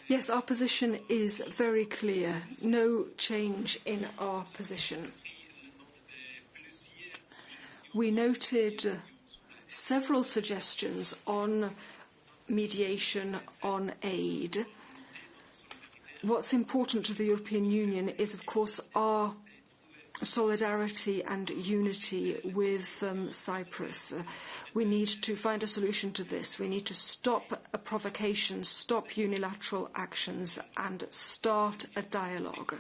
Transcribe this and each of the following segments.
Yes, our position is very clear. No change in our position. We noted several suggestions on mediation, on aid. What's important to the European Union is, of course, our solidarity and unity with Cyprus. We need to find a solution to this. We need to stop provocations, stop unilateral actions, and start a dialogue.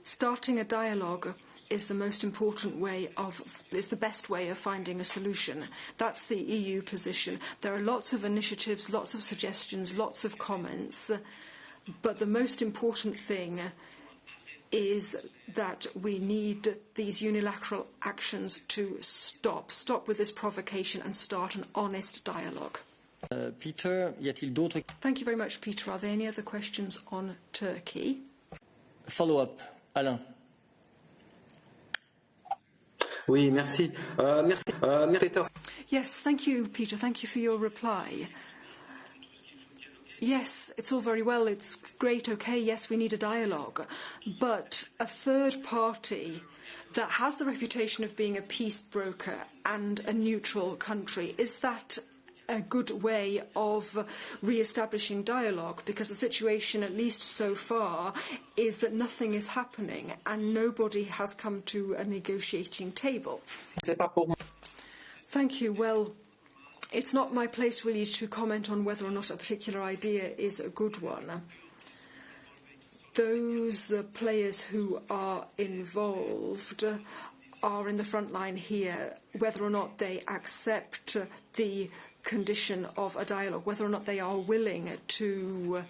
Starting a dialogue is the most important way is the best way of finding a solution. That's the EU position. There are lots of initiatives, lots of suggestions, lots of comments. But the most important thing is that we need these unilateral actions to stop with this provocation and start an honest dialogue. Peter, y a-t-il d'autres? Thank you very much, Peter. Are there any other questions on Turkey? Follow-up, Alain. Oui, merci. Peter. Yes, thank you, Peter. Thank you for your reply. Yes, it's all very well, it's great, okay, yes, we need a dialogue. But a third party that has the reputation of being a peace broker and a neutral country, is that a good way of re-establishing dialogue? Because the situation, at least so far, is that nothing is happening and nobody has come to a negotiating table. Thank you. Well, it's not my place really to comment on whether or not a particular idea is a good one. Those players who are involved are in the front line here, whether or not they accept the condition of a dialogue, whether or not they are willing to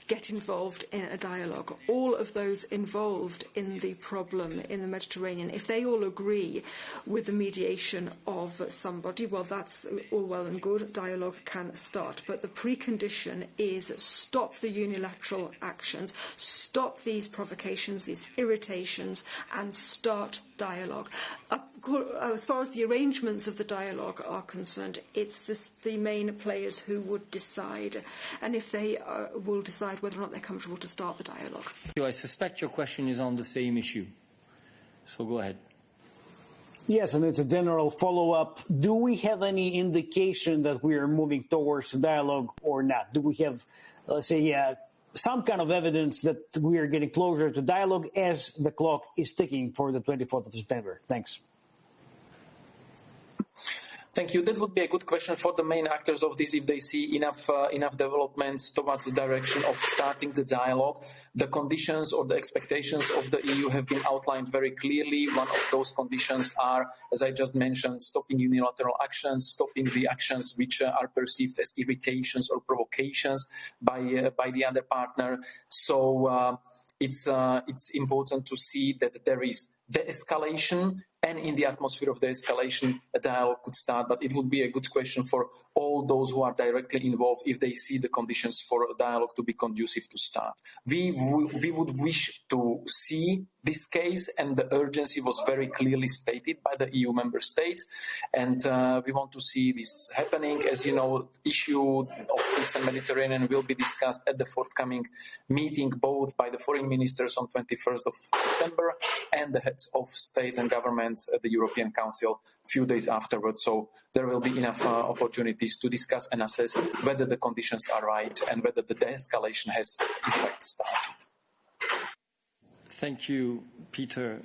get involved in a dialogue. All of those involved in the problem in the Mediterranean, if they all agree with the mediation of somebody, well, that's all well and good, dialogue can start. But the precondition is stop the unilateral actions, stop these provocations, these irritations, and start dialogue. As far as the arrangements of the dialogue are concerned, it's the main players who would decide, and if they will decide whether or not they're comfortable to start the dialogue. I suspect your question is on the same issue, so go ahead. Yes, and it's a general follow-up. Do we have any indication that we are moving towards a dialogue or not? Do we have, let's say, some kind of evidence that we are getting closer to dialogue as the clock is ticking for the 24th of September? Thanks. Thank you. That would be a good question for the main actors of this, if they see enough developments towards the direction of starting the dialogue. The conditions or the expectations of the EU have been outlined very clearly. One of those conditions are, as I just mentioned, stopping unilateral actions, stopping the actions which are perceived as irritations or provocations by the other partner. So it's important to see that there is de-escalation, and in the atmosphere of the escalation, a dialogue could start. But it would be a good question for all those who are directly involved if they see the conditions for a dialogue to be conducive to start. We would wish to see this case, and the urgency was very clearly stated by the EU member states, and we want to see this happening. As you know, issue of Eastern Mediterranean will be discussed at the forthcoming meeting, both by the foreign ministers on 21st of September and the heads of states and governments at the European Council a few days afterwards. So there will be enough opportunities to discuss and assess whether the conditions are right and whether the de-escalation has in fact started. Thank you, Peter.